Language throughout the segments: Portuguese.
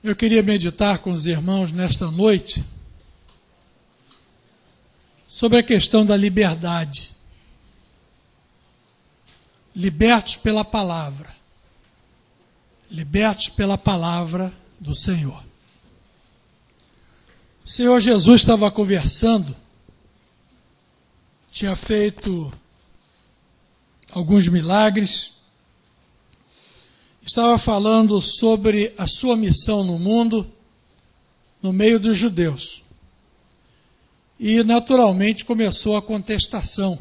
Eu queria meditar com os irmãos nesta noite sobre a questão da liberdade. Libertos pela palavra. Libertos pela palavra do Senhor. O Senhor Jesus estava conversando, tinha feito alguns milagres, estava falando sobre a sua missão no mundo, no meio dos judeus. E, naturalmente, começou a contestação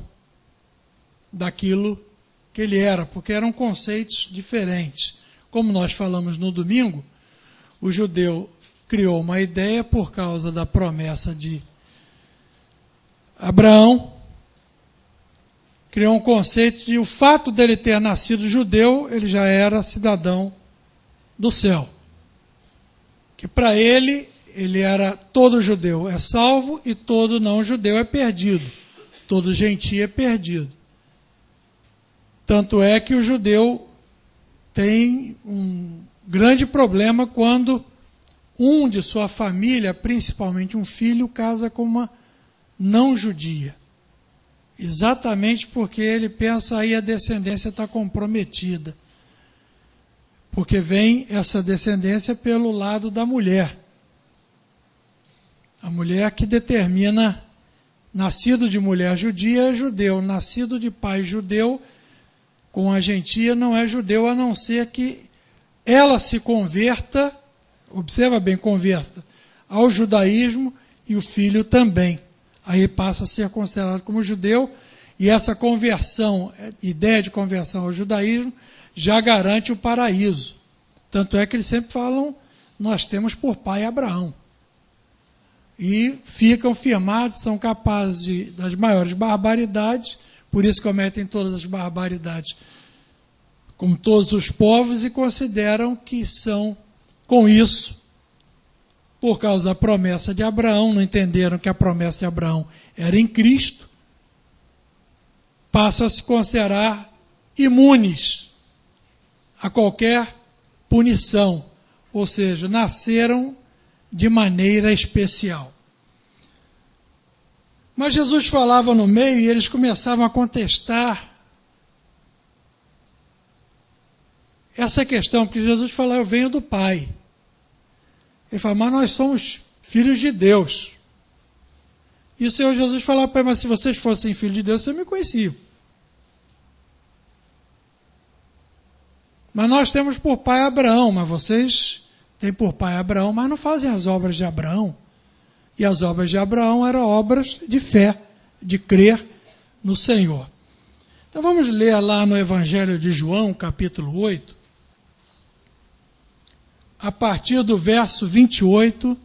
daquilo que ele era, porque eram conceitos diferentes. Como nós falamos no domingo, o judeu criou uma ideia por causa da promessa de Abraão, criou um conceito de o fato dele ter nascido judeu, ele já era cidadão do céu. Que para ele era todo judeu é salvo e todo não judeu é perdido. Todo gentio é perdido. Tanto é que o judeu tem um grande problema quando um de sua família, principalmente um filho, casa com uma não judia. Exatamente porque ele pensa aí a descendência está comprometida. Porque vem essa descendência pelo lado da mulher. A mulher que determina, nascido de mulher judia é judeu, nascido de pai judeu, com a gentia não é judeu, a não ser que ela se converta, observa bem, converta, ao judaísmo e o filho também. Aí passa a ser considerado como judeu, e essa conversão, ideia de conversão ao judaísmo, já garante o paraíso. Tanto é que eles sempre falam, nós temos por pai Abraão. E ficam firmados, são capazes das maiores barbaridades, por isso cometem todas as barbaridades, como todos os povos, e consideram que são, com isso, por causa da promessa de Abraão, não entenderam que a promessa de Abraão era em Cristo, passam a se considerar imunes a qualquer punição, ou seja, nasceram de maneira especial. Mas Jesus falava no meio e eles começavam a contestar essa questão, porque Jesus falava, eu venho do Pai. Ele fala, mas nós somos filhos de Deus. E o Senhor Jesus falava para ele, mas se vocês fossem filhos de Deus, vocês me conheciam. Mas nós temos por pai Abraão, mas vocês têm por pai Abraão, mas não fazem as obras de Abraão. E as obras de Abraão eram obras de fé, de crer no Senhor. Então vamos ler lá no Evangelho de João, capítulo 8, a partir do verso 28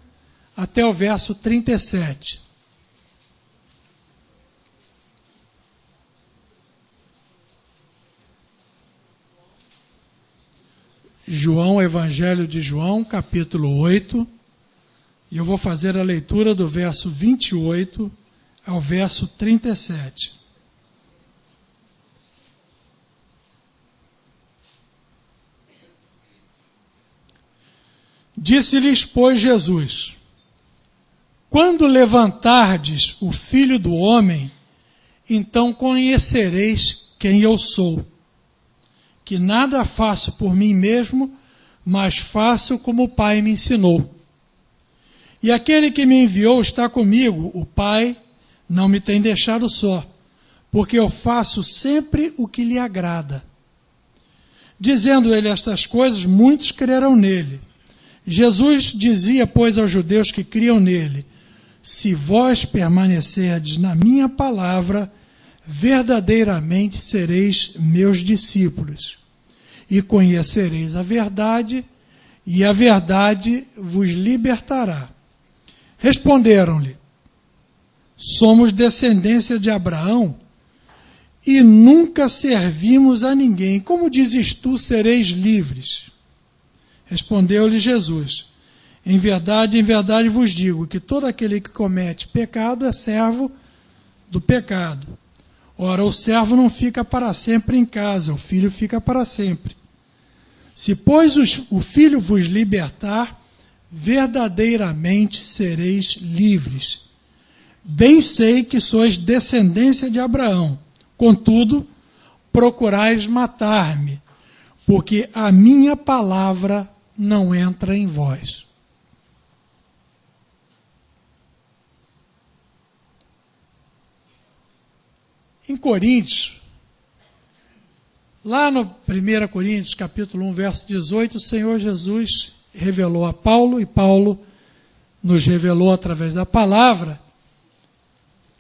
até o verso 37. João, Evangelho de João, capítulo 8, e eu vou fazer a leitura do verso 28 ao verso 37. Disse-lhes, pois, Jesus, quando levantardes o Filho do Homem, então conhecereis quem eu sou, que nada faço por mim mesmo, mas faço como o Pai me ensinou. E aquele que me enviou está comigo, o Pai não me tem deixado só, porque eu faço sempre o que lhe agrada. Dizendo ele estas coisas, muitos crerão nele. Jesus dizia, pois, aos judeus que criam nele, se vós permanecerdes na minha palavra, verdadeiramente sereis meus discípulos, e conhecereis a verdade, e a verdade vos libertará. Responderam-lhe, somos descendência de Abraão, e nunca servimos a ninguém. Como dizes tu, sereis livres? Respondeu-lhe Jesus, em verdade vos digo, que todo aquele que comete pecado é servo do pecado. Ora, o servo não fica para sempre em casa, o filho fica para sempre. Se, pois, o filho vos libertar, verdadeiramente sereis livres. Bem sei que sois descendência de Abraão, contudo, procurais matar-me, porque a minha palavra não entra em vós. Em Coríntios, lá no 1 Coríntios, capítulo 1, verso 18, o Senhor Jesus revelou a Paulo, e Paulo nos revelou através da palavra,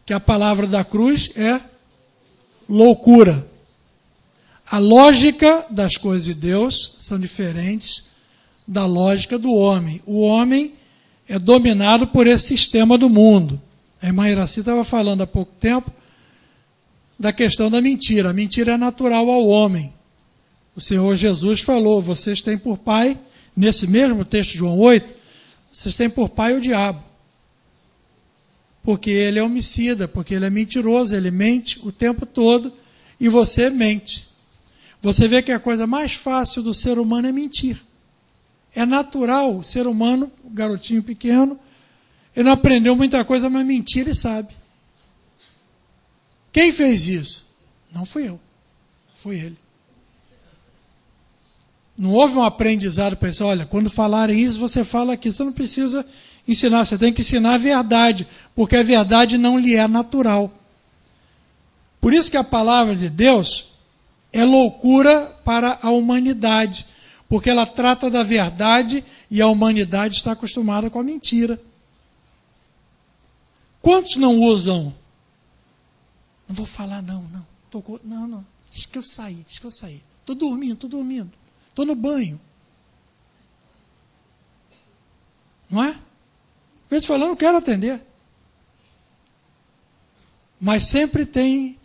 que a palavra da cruz é loucura. A lógica das coisas de Deus são diferentes da lógica do homem. O homem é dominado por esse sistema do mundo. A irmã Iraci estava falando há pouco tempo da questão da mentira. A mentira é natural ao homem. O Senhor Jesus falou, vocês têm por pai, nesse mesmo texto de João 8, vocês têm por pai o diabo. Porque ele é homicida, porque ele é mentiroso, ele mente o tempo todo e você mente. Você vê que a coisa mais fácil do ser humano é mentir. É natural, o ser humano, o garotinho pequeno, ele não aprendeu muita coisa, mas mentir ele sabe. Quem fez isso? Não fui eu, foi ele. Não houve um aprendizado para isso, olha, quando falarem isso, você fala aqui, você não precisa ensinar, você tem que ensinar a verdade, porque a verdade não lhe é natural. Por isso que a palavra de Deus é loucura para a humanidade, porque ela trata da verdade e a humanidade está acostumada com a mentira. Quantos não usam? Não vou falar não. Diz que eu saí. Estou dormindo. Estou no banho. Não é? Às vezes falando, não quero atender. Mas sempre tem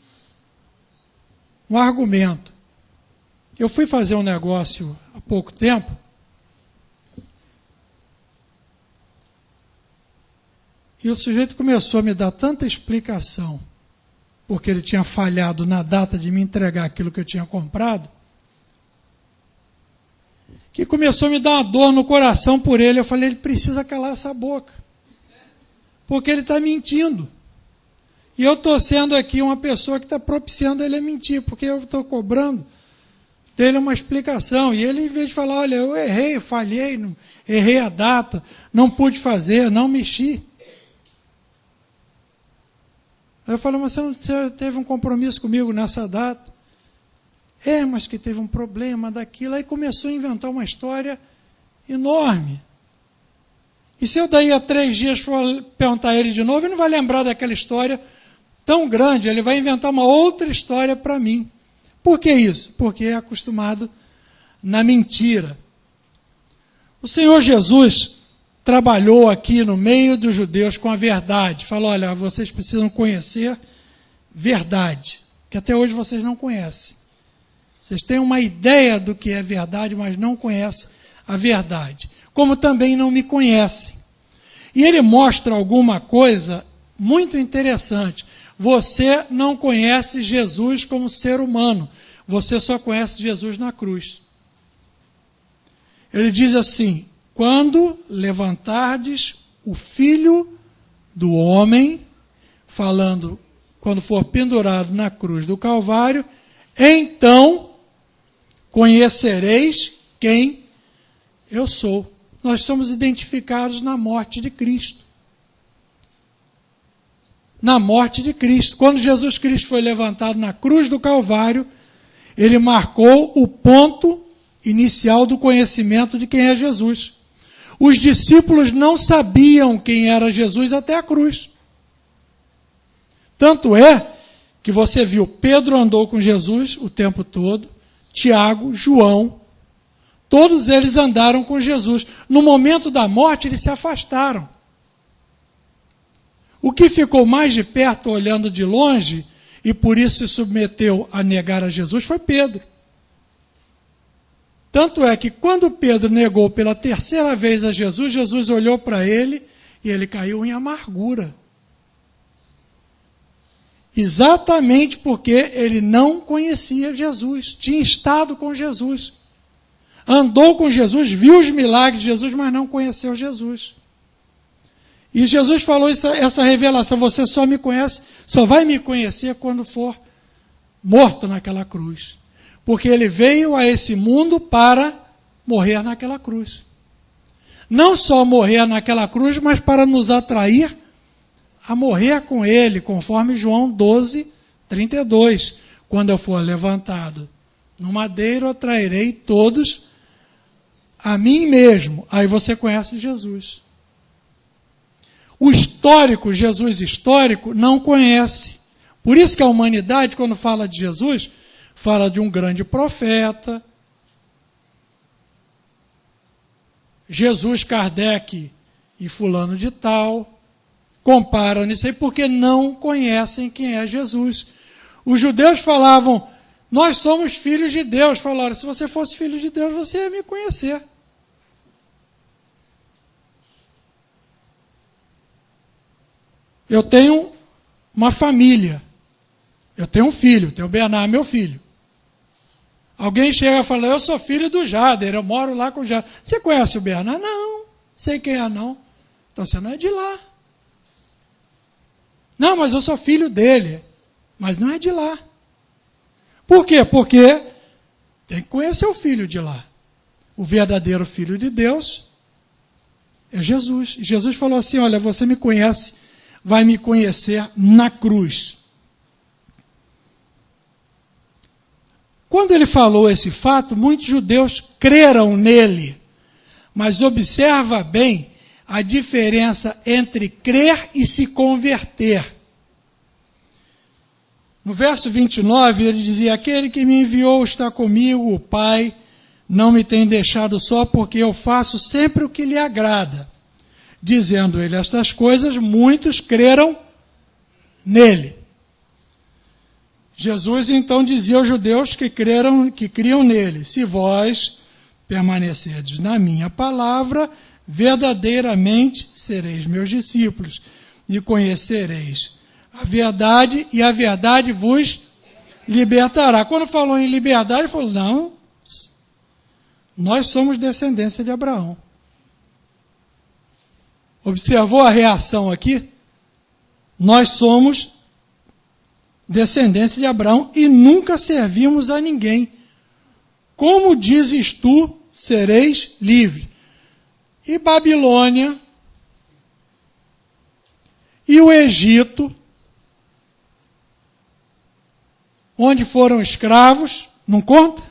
um argumento. Eu fui fazer um negócio há pouco tempo e o sujeito começou a me dar tanta explicação porque ele tinha falhado na data de me entregar aquilo que eu tinha comprado, que começou a me dar uma dor no coração por ele. Eu falei, ele precisa calar essa boca, porque ele está mentindo. E eu estou sendo aqui uma pessoa que está propiciando ele a mentir, porque eu estou cobrando dele uma explicação. E ele, em vez de falar, olha, eu errei, falhei, errei a data, não pude fazer, não mexi. Aí eu falei, mas você teve um compromisso comigo nessa data? Mas que teve um problema daquilo. Aí começou a inventar uma história enorme. E se eu daí a 3 dias for perguntar a ele de novo, ele não vai lembrar daquela história tão grande, ele vai inventar uma outra história para mim. Por que isso? Porque é acostumado na mentira. O Senhor Jesus trabalhou aqui no meio dos judeus com a verdade. Falou, olha, vocês precisam conhecer verdade, que até hoje vocês não conhecem. Vocês têm uma ideia do que é verdade, mas não conhecem a verdade. Como também não me conhecem. E ele mostra alguma coisa muito interessante. Você não conhece Jesus como ser humano. Você só conhece Jesus na cruz. Ele diz assim, quando levantardes o Filho do Homem, falando quando for pendurado na cruz do Calvário, então conhecereis quem eu sou. Nós somos identificados na morte de Cristo. Na morte de Cristo. Quando Jesus Cristo foi levantado na cruz do Calvário, ele marcou o ponto inicial do conhecimento de quem é Jesus. Os discípulos não sabiam quem era Jesus até a cruz. Tanto é que você viu, Pedro andou com Jesus o tempo todo, Tiago, João, todos eles andaram com Jesus. No momento da morte, eles se afastaram. O que ficou mais de perto, olhando de longe, e por isso se submeteu a negar a Jesus, foi Pedro. Tanto é que quando Pedro negou pela 3ª vez a Jesus, Jesus olhou para ele e ele caiu em amargura. Exatamente porque ele não conhecia Jesus, tinha estado com Jesus. andou com Jesus, viu os milagres de Jesus, mas não conheceu Jesus. E Jesus falou essa revelação: você só me conhece, só vai me conhecer quando for morto naquela cruz. Porque ele veio a esse mundo para morrer naquela cruz. Não só morrer naquela cruz, mas para nos atrair a morrer com ele, conforme João 12, 32. Quando eu for levantado no madeiro, atrairei todos a mim mesmo. Aí você conhece Jesus. O histórico, Jesus histórico, não conhece. Por isso que a humanidade, quando fala de Jesus, fala de um grande profeta, Jesus, Kardec e fulano de tal, comparam isso aí porque não conhecem quem é Jesus. Os judeus falavam, nós somos filhos de Deus. Falaram, se você fosse filho de Deus, você ia me conhecer. Eu tenho uma família, eu tenho um filho, tenho o Bernardo, meu filho. Alguém chega e fala, eu sou filho do Jader, eu moro lá com o Jader. Você conhece o Bernardo? Não, sei quem é não. Então você não é de lá. Não, mas eu sou filho dele. Mas não é de lá. Por quê? Porque tem que conhecer o filho de lá. O verdadeiro filho de Deus é Jesus. Jesus falou assim, olha, você me conhece, vai me conhecer na cruz. Quando ele falou esse fato, muitos judeus creram nele. Mas observa bem a diferença entre crer e se converter. No verso 29, ele dizia, aquele que me enviou está comigo, o Pai não me tem deixado só, porque eu faço sempre o que lhe agrada. Dizendo ele estas coisas, muitos creram nele. Jesus então dizia aos judeus que criam nele, se vós permanecerdes na minha palavra, verdadeiramente sereis meus discípulos, e conhecereis a verdade, e a verdade vos libertará. Quando falou em liberdade, ele falou, não, nós somos descendência de Abraão. Observou a reação aqui? Nós somos descendência de Abraão e nunca servimos a ninguém. Como dizes tu, sereis livre. E Babilônia, e o Egito, onde foram escravos, não conta?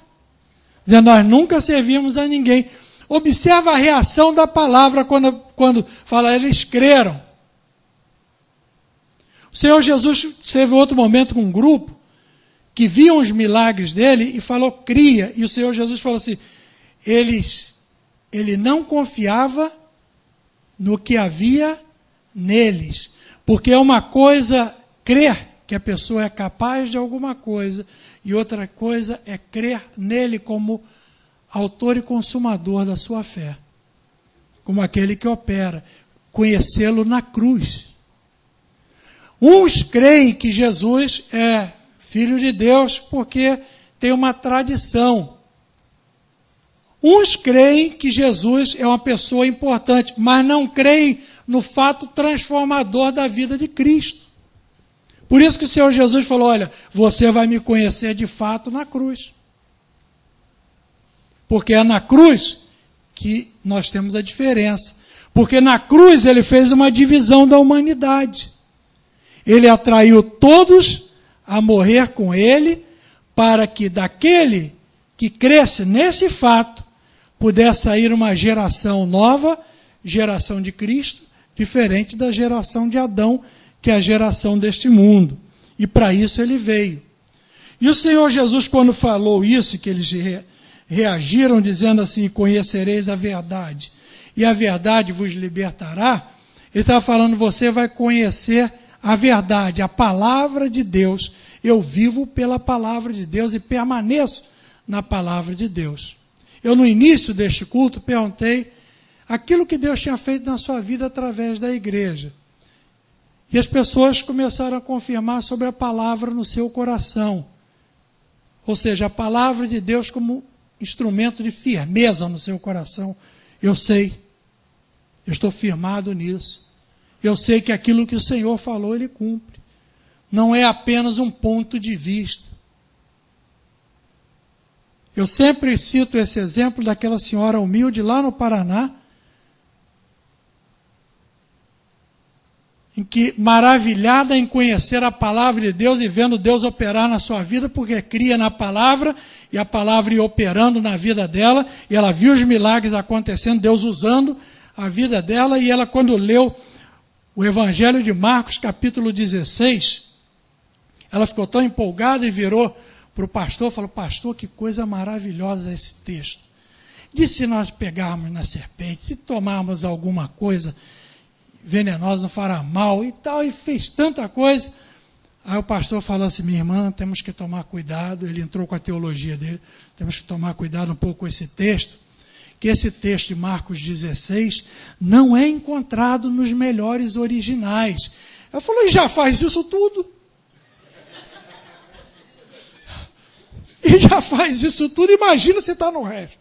Dizendo, nós nunca servimos a ninguém. Observa a reação da palavra quando fala, eles creram. O Senhor Jesus teve outro momento com um grupo que viam os milagres dele e falou, cria. E o Senhor Jesus falou assim, ele não confiava no que havia neles. Porque é uma coisa crer que a pessoa é capaz de alguma coisa, e outra coisa é crer nele como autor e consumador da sua fé, como aquele que opera, conhecê-lo na cruz. Uns creem que Jesus é filho de Deus porque tem uma tradição. Uns creem que Jesus é uma pessoa importante, mas não creem no fato transformador da vida de Cristo. Por isso que o Senhor Jesus falou, olha, você vai me conhecer de fato na cruz. Porque é na cruz que nós temos a diferença. Porque na cruz ele fez uma divisão da humanidade. Ele atraiu todos a morrer com ele, para que daquele que cresce nesse fato, pudesse sair uma geração nova, geração de Cristo, diferente da geração de Adão, que é a geração deste mundo. E para isso ele veio. E o Senhor Jesus, quando falou isso, que eles reagiram dizendo assim, conhecereis a verdade, e a verdade vos libertará, ele estava falando, você vai conhecer a verdade, a palavra de Deus. Eu vivo pela palavra de Deus e permaneço na palavra de Deus. Eu, no início deste culto, perguntei aquilo que Deus tinha feito na sua vida através da igreja. E as pessoas começaram a confirmar sobre a palavra no seu coração. Ou seja, a palavra de Deus como instrumento de firmeza no seu coração. Eu sei, eu estou firmado nisso. Eu sei que aquilo que o Senhor falou, Ele cumpre. Não é apenas um ponto de vista. Eu sempre cito esse exemplo daquela senhora humilde lá no Paraná, em que, maravilhada em conhecer a palavra de Deus e vendo Deus operar na sua vida, porque cria na palavra, e a palavra ia operando na vida dela, e ela viu os milagres acontecendo, Deus usando a vida dela, e ela, quando leu o Evangelho de Marcos, capítulo 16, ela ficou tão empolgada e virou para o pastor, falou: pastor, que coisa maravilhosa esse texto. Diz se nós pegarmos na serpente, se tomarmos alguma coisa venenosa, não fará mal e tal, e fez tanta coisa. Aí o pastor falou assim: minha irmã, temos que tomar cuidado. Ele entrou com a teologia dele, temos que tomar cuidado um pouco com esse texto, que esse texto de Marcos 16 não é encontrado nos melhores originais. Eu falei: já faz isso tudo? E já faz isso tudo, imagina se está no resto.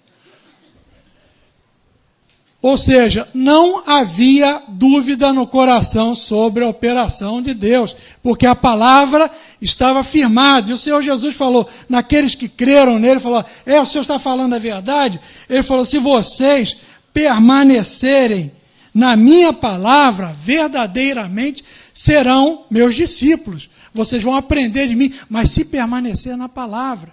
Ou seja, não havia dúvida no coração sobre a operação de Deus, porque a palavra estava firmada. E o Senhor Jesus falou, naqueles que creram nele, falou: o Senhor está falando a verdade? Ele falou: se vocês permanecerem na minha palavra, verdadeiramente serão meus discípulos. Vocês vão aprender de mim, mas se permanecer na palavra.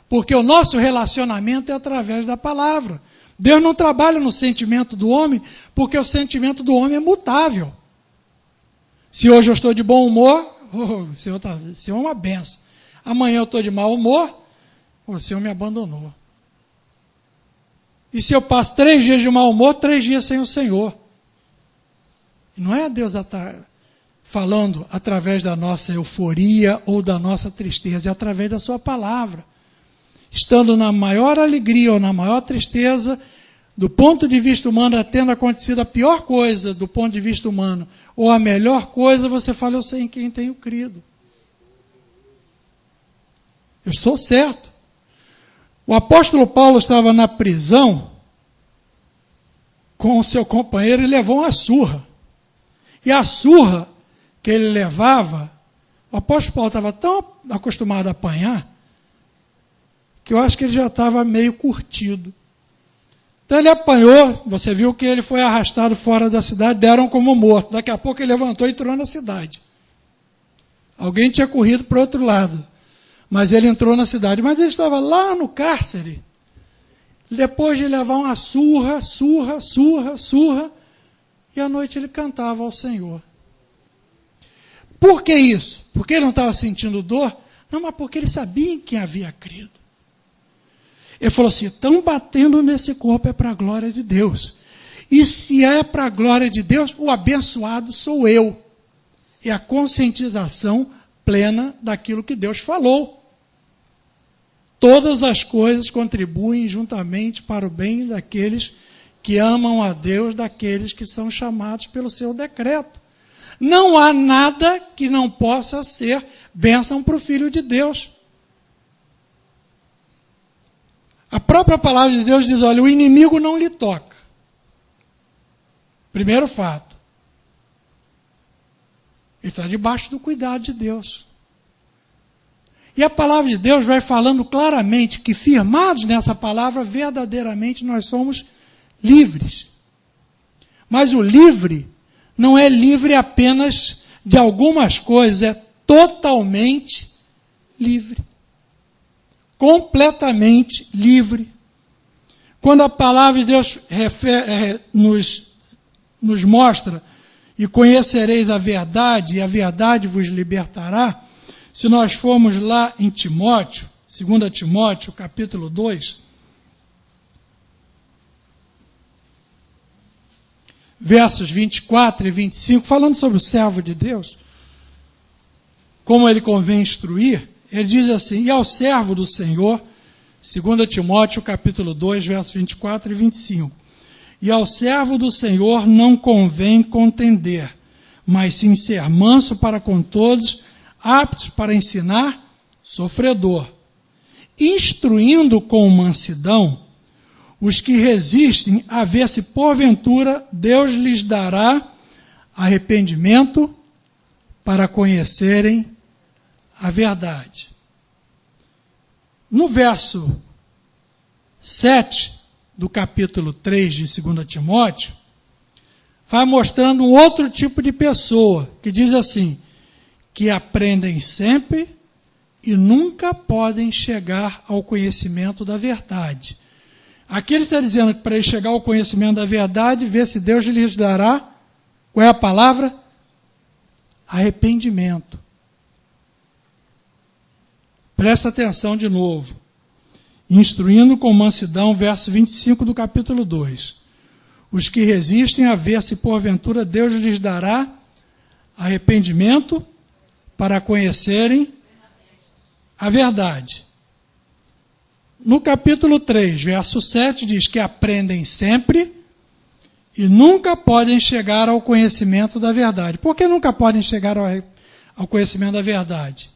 Porque o nosso relacionamento é através da palavra. Deus não trabalha no sentimento do homem, porque o sentimento do homem é mutável. Se hoje eu estou de bom humor, o Senhor é uma benção. Amanhã eu estou de mau humor, o Senhor me abandonou. E se eu passo 3 dias de mau humor, 3 dias sem o Senhor. Não é Deus falando através da nossa euforia ou da nossa tristeza, é através da sua palavra. Estando na maior alegria ou na maior tristeza, do ponto de vista humano, tendo acontecido a pior coisa do ponto de vista humano, ou a melhor coisa, você fala: eu sei em quem tenho crido. Eu sou certo. O apóstolo Paulo estava na prisão com o seu companheiro e levou uma surra. E a surra que ele levava, o apóstolo Paulo estava tão acostumado a apanhar, que eu acho que ele já estava meio curtido. Então ele apanhou, você viu que ele foi arrastado fora da cidade, deram como morto. Daqui a pouco ele levantou e entrou na cidade. Alguém tinha corrido para o outro lado, mas ele entrou na cidade. Mas ele estava lá no cárcere, depois de levar uma surra, e à noite ele cantava ao Senhor. Por que isso? Porque ele não estava sentindo dor? Não, mas porque ele sabia em quem havia crido. Ele falou assim: estão batendo nesse corpo é para a glória de Deus. E se é para a glória de Deus, o abençoado sou eu. É a conscientização plena daquilo que Deus falou. Todas as coisas contribuem juntamente para o bem daqueles que amam a Deus, daqueles que são chamados pelo seu decreto. Não há nada que não possa ser bênção para o Filho de Deus. A própria palavra de Deus diz: olha, o inimigo não lhe toca. Primeiro fato. Ele está debaixo do cuidado de Deus. E a palavra de Deus vai falando claramente que, firmados nessa palavra, verdadeiramente nós somos livres. Mas o livre não é livre apenas de algumas coisas, é totalmente livre. Completamente livre. Quando a palavra de Deus nos mostra: e conhecereis a verdade, e a verdade vos libertará. Se nós formos lá em Timóteo, 2 Timóteo, capítulo 2, versos 24 e 25, falando sobre o servo de Deus, como ele convém instruir, ele diz assim: e ao servo do Senhor, 2 Timóteo, capítulo 2, versos 24 e 25, e ao servo do Senhor não convém contender, mas sim ser manso para com todos, aptos para ensinar, sofredor, instruindo com mansidão os que resistem, a ver se porventura Deus lhes dará arrependimento para conhecerem a verdade. No verso 7 do capítulo 3 de 2 Timóteo, vai mostrando um outro tipo de pessoa, que diz assim, que aprendem sempre e nunca podem chegar ao conhecimento da verdade. Aqui ele está dizendo que para ele chegar ao conhecimento da verdade, ver se Deus lhes dará, qual é a palavra? Arrependimento. Presta atenção de novo. Instruindo com mansidão, verso 25 do capítulo 2. Os que resistem, a ver se porventura Deus lhes dará arrependimento para conhecerem a verdade. No capítulo 3, verso 7, diz que aprendem sempre e nunca podem chegar ao conhecimento da verdade. Por que nunca podem chegar ao conhecimento da verdade?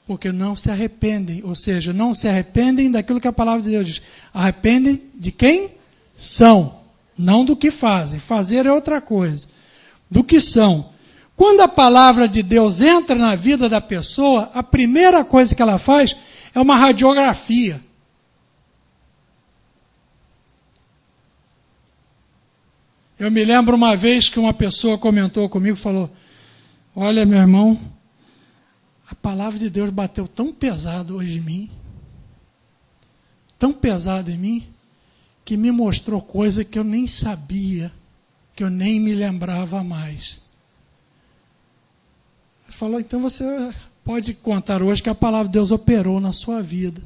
Porque não se arrependem, ou seja, não se arrependem daquilo que a palavra de Deus diz. Arrependem de quem são, não do que fazem. Fazer é outra coisa. Do que são. Quando a palavra de Deus entra na vida da pessoa, a primeira coisa que ela faz é uma radiografia. Eu me lembro uma vez que uma pessoa comentou comigo, falou, olha meu irmão, a palavra de Deus bateu tão pesado hoje em mim, tão pesado em mim, que me mostrou coisa que eu nem sabia, que eu nem me lembrava mais. Falou, então você pode contar hoje que a palavra de Deus operou na sua vida.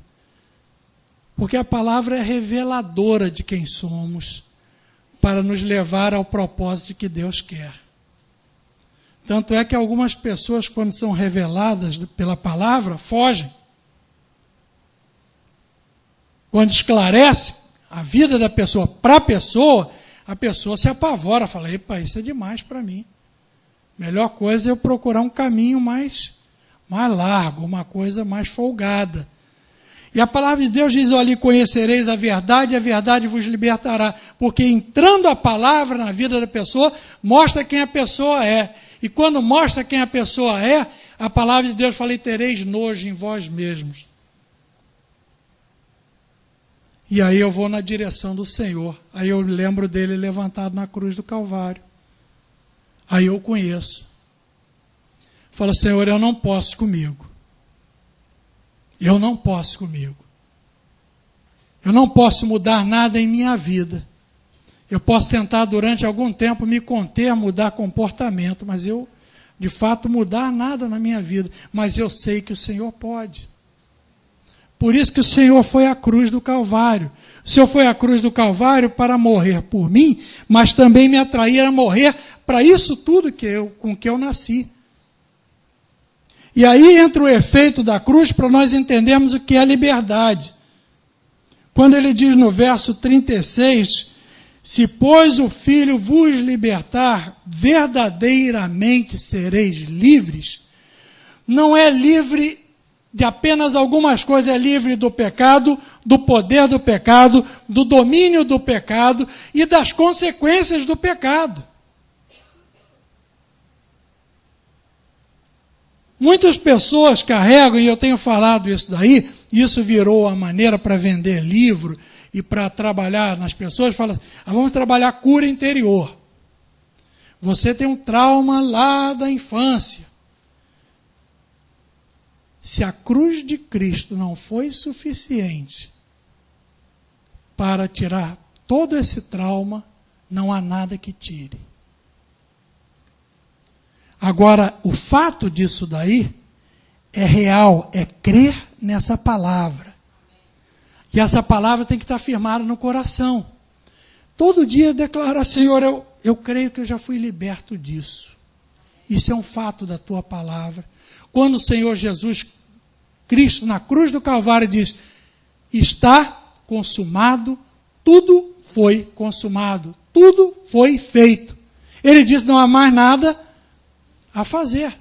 Porque a palavra é reveladora de quem somos, para nos levar ao propósito que Deus quer. Tanto é que algumas pessoas, quando são reveladas pela palavra, fogem. Quando esclarece a vida da pessoa para a pessoa se apavora, fala, epa, isso é demais para mim. Melhor coisa é eu procurar um caminho mais largo, uma coisa mais folgada. E a palavra de Deus diz, olha, conhecereis a verdade vos libertará. Porque entrando a palavra na vida da pessoa, mostra quem a pessoa é. E quando mostra quem a pessoa é, a palavra de Deus fala, e tereis nojo em vós mesmos. E aí eu vou na direção do Senhor. Aí eu lembro dele levantado na cruz do Calvário. Aí eu conheço. Fala, Senhor, eu não posso comigo. Eu não posso comigo. Eu não posso mudar nada em minha vida. Eu posso tentar durante algum tempo me conter, mudar comportamento, mas eu, de fato, mudar nada na minha vida. Mas eu sei que o Senhor pode. Por isso que o Senhor foi à cruz do Calvário. O Senhor foi à cruz do Calvário para morrer por mim, mas também me atrair a morrer para isso tudo com que eu nasci. E aí entra o efeito da cruz para nós entendermos o que é liberdade. Quando ele diz no verso 36, se pois o Filho vos libertar, verdadeiramente sereis livres, não é livre de apenas algumas coisas, é livre do pecado, do poder do pecado, do domínio do pecado e das consequências do pecado. Muitas pessoas carregam, e eu tenho falado isso daí, isso virou a maneira para vender livro e para trabalhar nas pessoas, fala assim, vamos trabalhar cura interior. Você tem um trauma lá da infância. Se a cruz de Cristo não foi suficiente para tirar todo esse trauma, não há nada que tire. Agora, o fato disso daí é real, é crer nessa palavra. E essa palavra tem que estar firmada no coração. Todo dia declarar, Senhor, eu creio que eu já fui liberto disso. Isso é um fato da tua palavra. Quando o Senhor Jesus Cristo, na cruz do Calvário, diz, está consumado, tudo foi consumado, tudo foi feito. Ele diz, não há mais nada a fazer.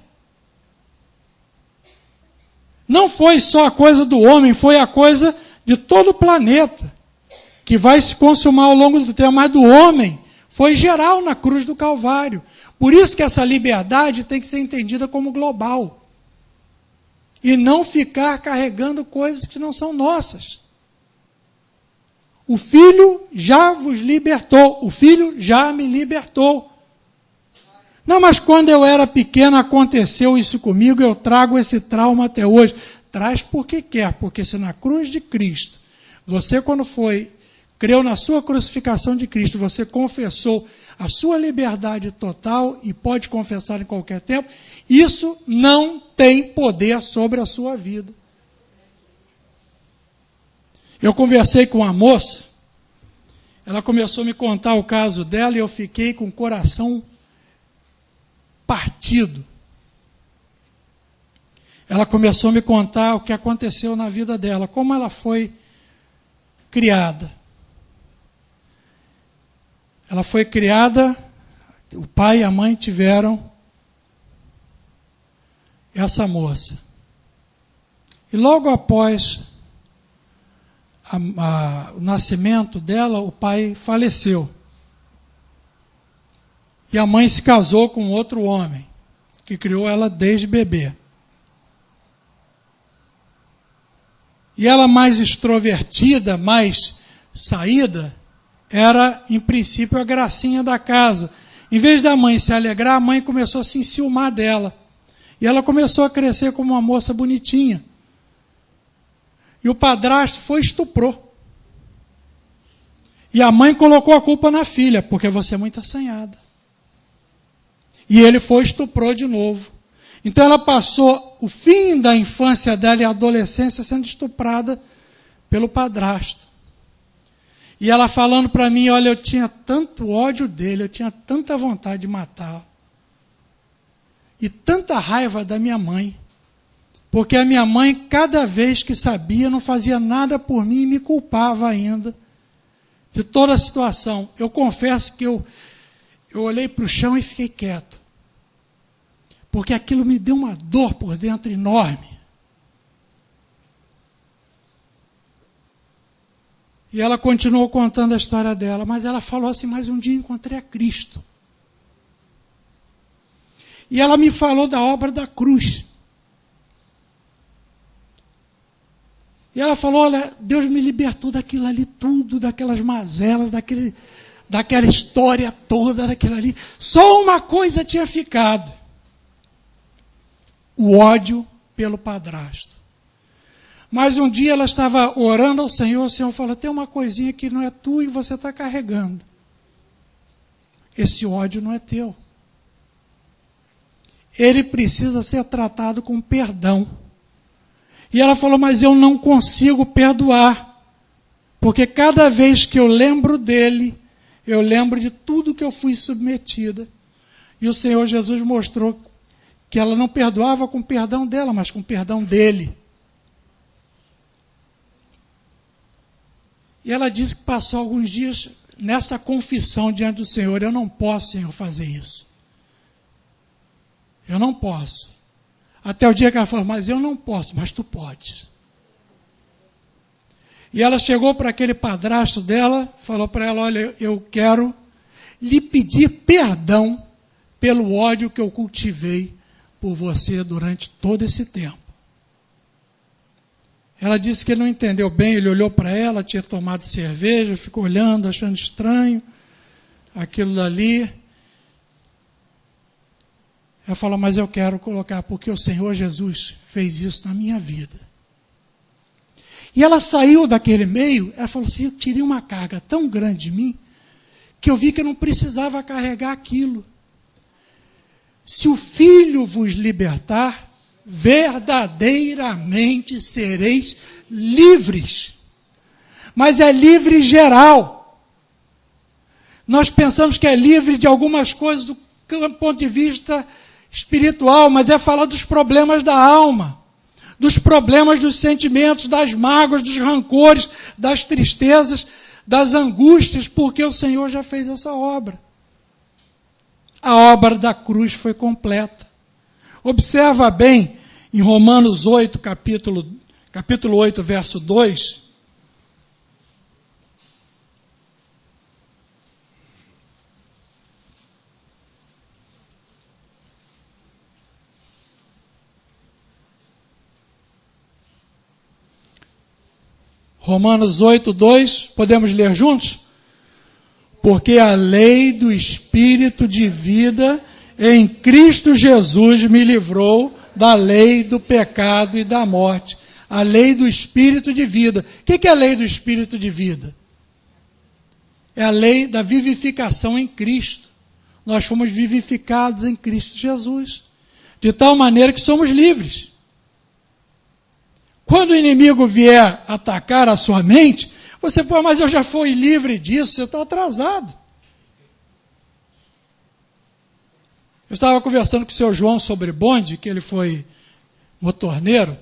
Não foi só a coisa do homem, foi a coisa de todo o planeta, que vai se consumar ao longo do tempo, mas do homem foi geral na cruz do Calvário. Por isso que essa liberdade tem que ser entendida como global. E não ficar carregando coisas que não são nossas. O Filho já vos libertou, o Filho já me libertou. Não, mas quando eu era pequeno aconteceu isso comigo, eu trago esse trauma até hoje. Traz porque quer, porque se na cruz de Cristo, você quando creu na sua crucificação de Cristo, você confessou a sua liberdade total e pode confessar em qualquer tempo, isso não tem poder sobre a sua vida. Eu conversei com uma moça, ela começou a me contar o caso dela e eu fiquei com o coração partido. Ela começou a me contar o que aconteceu na vida dela, como ela foi criada. Ela foi criada, o pai e a mãe tiveram essa moça. E logo após o nascimento dela, o pai faleceu. E a mãe se casou com outro homem, que criou ela desde bebê. E ela mais extrovertida, mais saída, era, em princípio, a gracinha da casa. Em vez da mãe se alegrar, a mãe começou a se enciumar dela. E ela começou a crescer como uma moça bonitinha. E o padrasto foi e estuprou. E a mãe colocou a culpa na filha, porque você é muito assanhada. E ele foi e estuprou de novo. Então ela passou o fim da infância dela e a adolescência sendo estuprada pelo padrasto. E ela falando para mim, olha, eu tinha tanto ódio dele, eu tinha tanta vontade de matá-lo. E tanta raiva da minha mãe. Porque a minha mãe, cada vez que sabia, não fazia nada por mim e me culpava ainda de toda a situação. Eu confesso que eu olhei para o chão e fiquei quieto. Porque aquilo me deu uma dor por dentro enorme. E ela continuou contando a história dela, mas ela falou assim, mas um dia encontrei a Cristo. E ela me falou da obra da cruz. E ela falou, olha, Deus me libertou daquilo ali tudo, daquelas mazelas, daquela história toda, daquilo ali. Só uma coisa tinha ficado. O ódio pelo padrasto. Mas um dia ela estava orando ao Senhor, o Senhor falou, tem uma coisinha que não é tua e você está carregando. Esse ódio não é teu. Ele precisa ser tratado com perdão. E ela falou, mas eu não consigo perdoar. Porque cada vez que eu lembro dele, eu lembro de tudo que eu fui submetida. E o Senhor Jesus mostrou que ela não perdoava com o perdão dela, mas com o perdão dele. E ela disse que passou alguns dias nessa confissão diante do Senhor, eu não posso, Senhor, fazer isso. Eu não posso. Até o dia que ela falou, mas eu não posso, mas tu podes. E ela chegou para aquele padrasto dela, falou para ela, olha, eu quero lhe pedir perdão pelo ódio que eu cultivei por você durante todo esse tempo. Ela disse que ele não entendeu bem, ele olhou para ela, tinha tomado cerveja, ficou olhando, achando estranho aquilo dali. Ela falou, mas eu quero colocar, porque o Senhor Jesus fez isso na minha vida. E ela saiu daquele meio, ela falou assim, eu tirei uma carga tão grande de mim, que eu vi que eu não precisava carregar aquilo. Se o Filho vos libertar, verdadeiramente sereis livres. Mas é livre geral. Nós pensamos que é livre de algumas coisas do ponto de vista espiritual, mas é falar dos problemas da alma, dos problemas dos sentimentos, das mágoas, dos rancores, das tristezas, das angústias, porque o Senhor já fez essa obra. A obra da cruz foi completa. Observa bem Em Romanos 8, capítulo 8, verso 2, Romanos 8, 2, podemos ler juntos? Porque a lei do Espírito de vida em Cristo Jesus me livrou da lei do pecado e da morte. A lei do Espírito de vida. O que é a lei do Espírito de vida? É a lei da vivificação em Cristo. Nós fomos vivificados em Cristo Jesus. De tal maneira que somos livres. Quando o inimigo vier atacar a sua mente, você fala, mas eu já fui livre disso, você está atrasado. Eu estava conversando com o seu João sobre bonde, que ele foi motorneiro,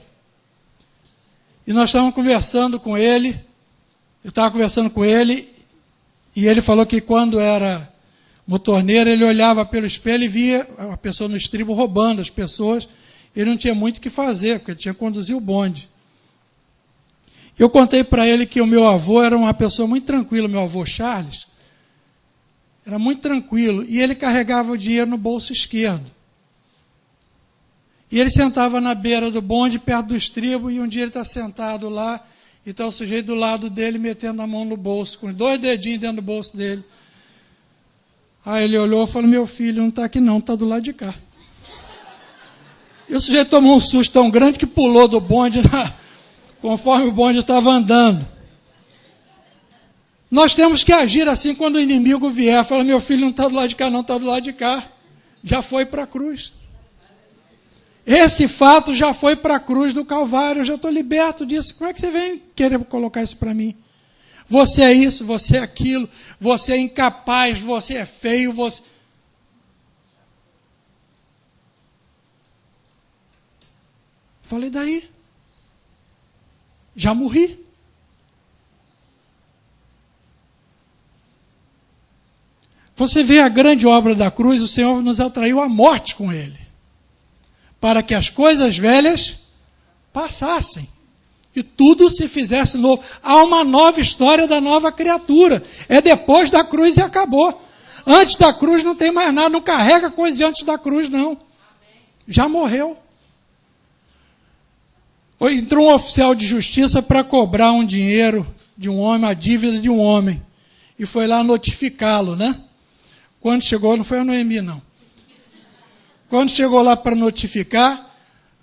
e nós estávamos conversando com ele, eu estava conversando com ele, e ele falou que quando era motorneiro, ele olhava pelo espelho e via a pessoa no estribo roubando as pessoas, ele não tinha muito o que fazer, porque ele tinha que conduzir o bonde. Eu contei para ele que o meu avô era uma pessoa muito tranquila, meu avô Charles, era muito tranquilo, e ele carregava o dinheiro no bolso esquerdo. E ele sentava na beira do bonde, perto do estribo, e um dia ele está sentado lá, e está o sujeito do lado dele metendo a mão no bolso, com os 2 dedinhos dentro do bolso dele. Aí ele olhou e falou, meu filho, não está aqui não, está do lado de cá. E o sujeito tomou um susto tão grande que pulou do bonde, conforme o bonde estava andando. Nós temos que agir assim quando o inimigo vier. Fala, meu filho não está do lado de cá, não, está do lado de cá. Já foi para a cruz. Esse fato já foi para a cruz do Calvário. Eu já estou liberto disso. Como é que você vem querer colocar isso para mim? Você é isso, você é aquilo, você é incapaz, você é feio, você... Falei, daí? Já morri. Você vê a grande obra da cruz, o Senhor nos atraiu à morte com ele, para que as coisas velhas passassem e tudo se fizesse novo. Há uma nova história da nova criatura. É depois da cruz e acabou. Antes da cruz não tem mais nada, não carrega coisa de antes da cruz, não. Já morreu. Entrou um oficial de justiça para cobrar um dinheiro de um homem, a dívida de um homem, e foi lá notificá-lo, né? Quando chegou, não foi a Noemi, não. Quando chegou lá para notificar,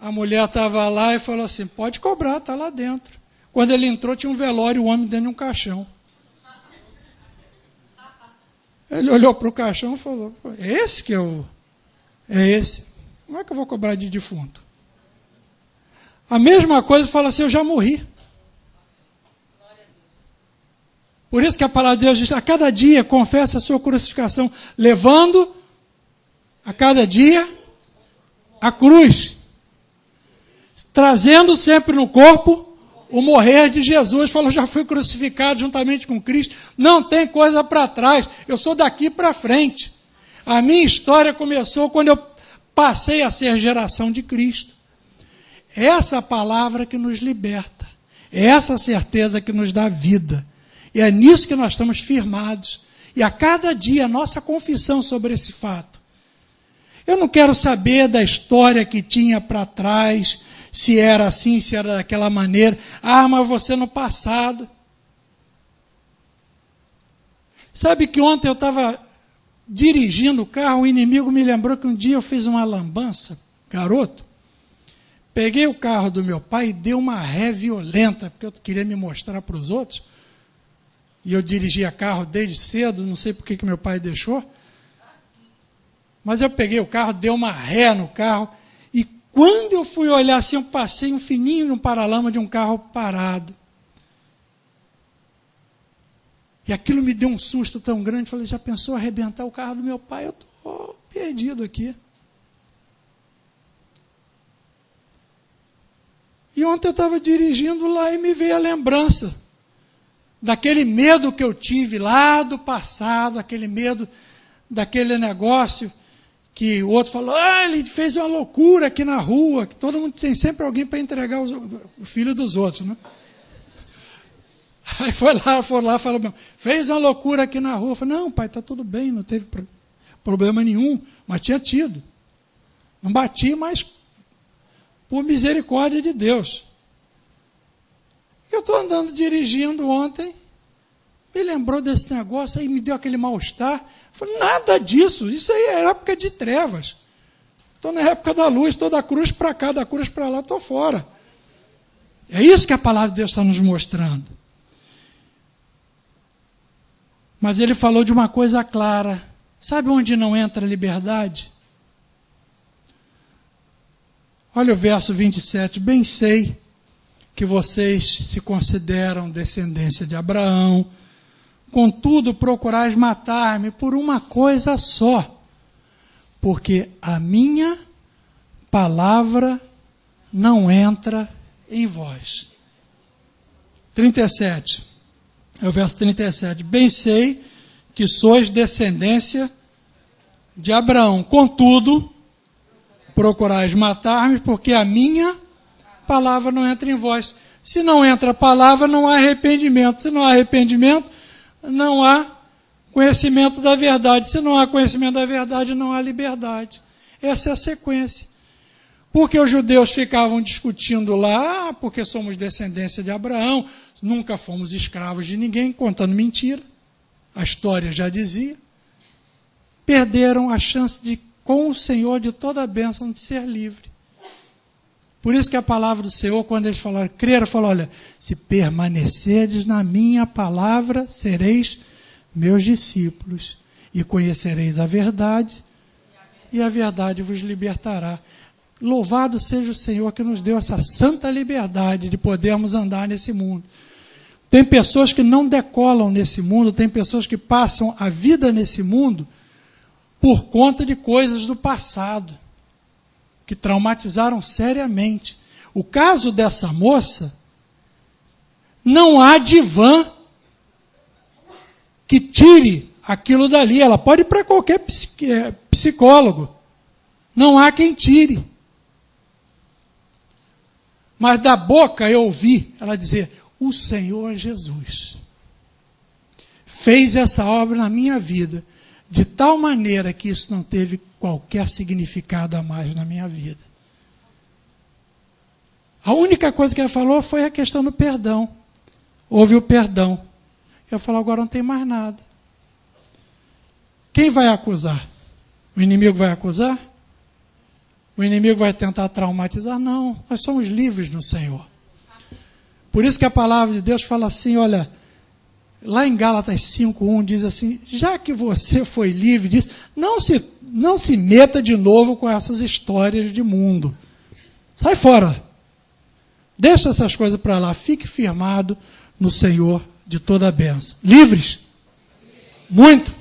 a mulher estava lá e falou assim, pode cobrar, está lá dentro. Quando ele entrou, tinha um velório, o homem dentro de um caixão. Ele olhou para o caixão e falou, é esse que eu... É esse. Como é que eu vou cobrar de defunto? A mesma coisa fala assim, eu já morri. Por isso que a palavra de Deus diz, a cada dia confessa a sua crucificação, levando a cada dia a cruz, trazendo sempre no corpo o morrer de Jesus. Falou, já fui crucificado juntamente com Cristo, não tem coisa para trás, eu sou daqui para frente. A minha história começou quando eu passei a ser geração de Cristo. Essa palavra que nos liberta, é essa certeza que nos dá vida. E é nisso que nós estamos firmados. E a cada dia a nossa confissão sobre esse fato. Eu não quero saber da história que tinha para trás, se era assim, se era daquela maneira. Ah, mas você no passado. Sabe que ontem eu estava dirigindo o carro, o inimigo me lembrou que um dia eu fiz uma lambança, garoto. Peguei o carro do meu pai e dei uma ré violenta, porque eu queria me mostrar para os outros. E eu dirigia carro desde cedo, não sei por que meu pai deixou. Mas eu peguei o carro, dei uma ré no carro. E quando eu fui olhar assim, eu passei um fininho no paralama de um carro parado. E aquilo me deu um susto tão grande. Falei, já pensou arrebentar o carro do meu pai? Eu estou perdido aqui. E ontem eu estava dirigindo lá e me veio a lembrança daquele medo que eu tive lá do passado, aquele medo daquele negócio que o outro falou, ele fez uma loucura aqui na rua, que todo mundo tem sempre alguém para entregar o filho dos outros, né? Aí foi lá, falou, fez uma loucura aqui na rua. Eu falei, não, pai, está tudo bem, não teve problema nenhum, mas tinha tido. Não bati, mas por misericórdia de Deus. Eu estou andando, dirigindo ontem, me lembrou desse negócio, aí me deu aquele mal-estar. Eu falei, nada disso, isso aí é época de trevas. Estou na época da luz, estou da cruz para cá, da cruz para lá, estou fora. É isso que a palavra de Deus está nos mostrando. Mas ele falou de uma coisa clara. Sabe onde não entra a liberdade? Olha o verso 27. Bem sei que vocês se consideram descendência de Abraão, contudo procurais matar-me por uma coisa só, porque a minha palavra não entra em vós. 37, é o verso 37. Bem sei que sois descendência de Abraão, contudo procurais matar-me, porque a minha palavra não entra em vós. Se não entra a palavra, não há arrependimento. Se não há arrependimento, não há conhecimento da verdade. Se não há conhecimento da verdade, não há liberdade. Essa é a sequência. Porque os judeus ficavam discutindo lá, porque somos descendência de Abraão, nunca fomos escravos de ninguém, contando mentira. A história já dizia. Perderam a chance de, com o Senhor de toda a bênção, de ser livre. Por isso que a palavra do Senhor, quando eles falaram, creram, falou, olha, se permanecerdes na minha palavra, sereis meus discípulos, e conhecereis a verdade, e a verdade vos libertará. Louvado seja o Senhor que nos deu essa santa liberdade de podermos andar nesse mundo. Tem pessoas que não decolam nesse mundo, tem pessoas que passam a vida nesse mundo por conta de coisas do passado, que traumatizaram seriamente. O caso dessa moça, não há divã que tire aquilo dali. Ela pode ir para qualquer psicólogo. Não há quem tire. Mas da boca eu ouvi ela dizer, o Senhor Jesus fez essa obra na minha vida, de tal maneira que isso não teve qualquer significado a mais na minha vida. A única coisa que ela falou foi a questão do perdão. Houve o perdão. Eu falo, agora não tem mais nada. Quem vai acusar? O inimigo vai acusar? O inimigo vai tentar traumatizar? Não, nós somos livres no Senhor. Por isso que a palavra de Deus fala assim, olha, lá em Gálatas 5:1 diz assim, já que você foi livre disso, não se meta de novo com essas histórias de mundo. Sai fora. Deixa essas coisas para lá. Fique firmado no Senhor de toda a bênção. Livres? Muito?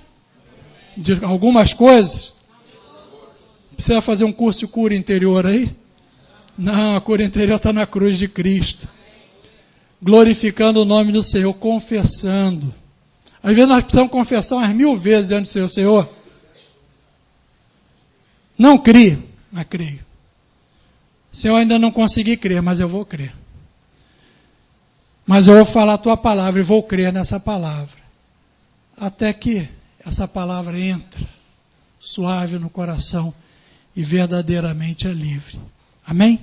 De algumas coisas? Precisa fazer um curso de cura interior aí? Não, a cura interior está na cruz de Cristo. Glorificando o nome do Senhor, confessando. Às vezes nós precisamos confessar umas 1000 vezes diante do Senhor. Senhor, não crie, mas creio. Senhor, ainda não consegui crer, mas eu vou crer. Mas eu vou falar a tua palavra e vou crer nessa palavra. Até que essa palavra entra suave no coração e verdadeiramente é livre. Amém?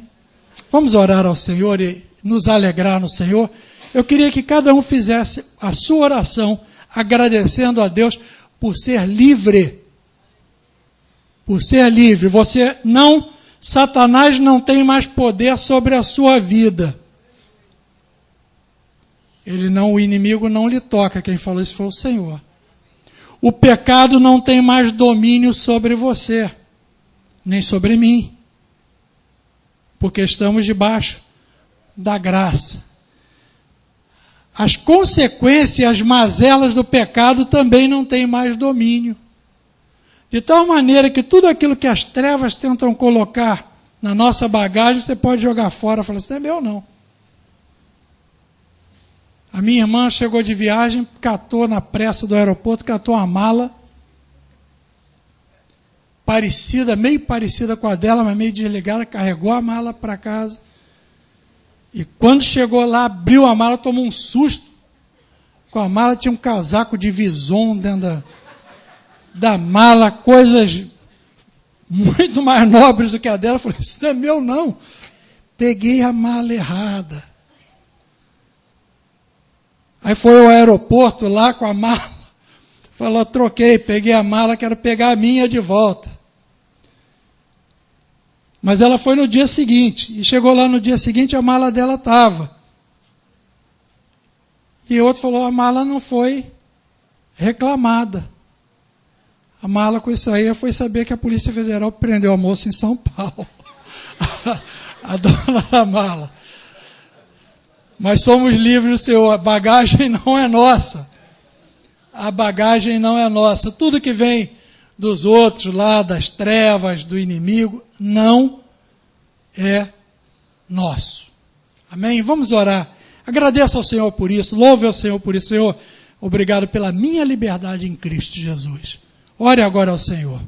Vamos orar ao Senhor e nos alegrar no Senhor. Eu queria que cada um fizesse a sua oração, agradecendo a Deus por ser livre. Por ser livre. Satanás não tem mais poder sobre a sua vida. O inimigo não lhe toca. Quem falou isso foi o Senhor. O pecado não tem mais domínio sobre você, nem sobre mim. Porque estamos debaixo da graça. As consequências, as mazelas do pecado também não têm mais domínio. De tal maneira que tudo aquilo que as trevas tentam colocar na nossa bagagem, você pode jogar fora e falar, isso não é meu não. A minha irmã chegou de viagem, catou na pressa do aeroporto, catou uma mala, parecida, meio parecida com a dela, mas meio desligada, carregou a mala para casa. E quando chegou lá, abriu a mala, tomou um susto. Com a mala tinha um casaco de Vison dentro da mala, coisas muito mais nobres do que a dela. Eu falei, isso não é meu não. Peguei a mala errada. Aí foi ao aeroporto lá com a mala. Falou, troquei, peguei a mala, quero pegar a minha de volta. Mas ela foi no dia seguinte, e chegou lá no dia seguinte, a mala dela estava. E o outro falou, a mala não foi reclamada. A mala com isso aí foi saber que a Polícia Federal prendeu a moça em São Paulo. A dona da mala. Mas somos livres do Senhor, a bagagem não é nossa. A bagagem não é nossa. Tudo que vem dos outros lá, das trevas, do inimigo, não é nosso. Amém? Vamos orar. Agradeça ao Senhor por isso, louve ao Senhor por isso. Senhor, obrigado pela minha liberdade em Cristo Jesus. Ore agora ao Senhor.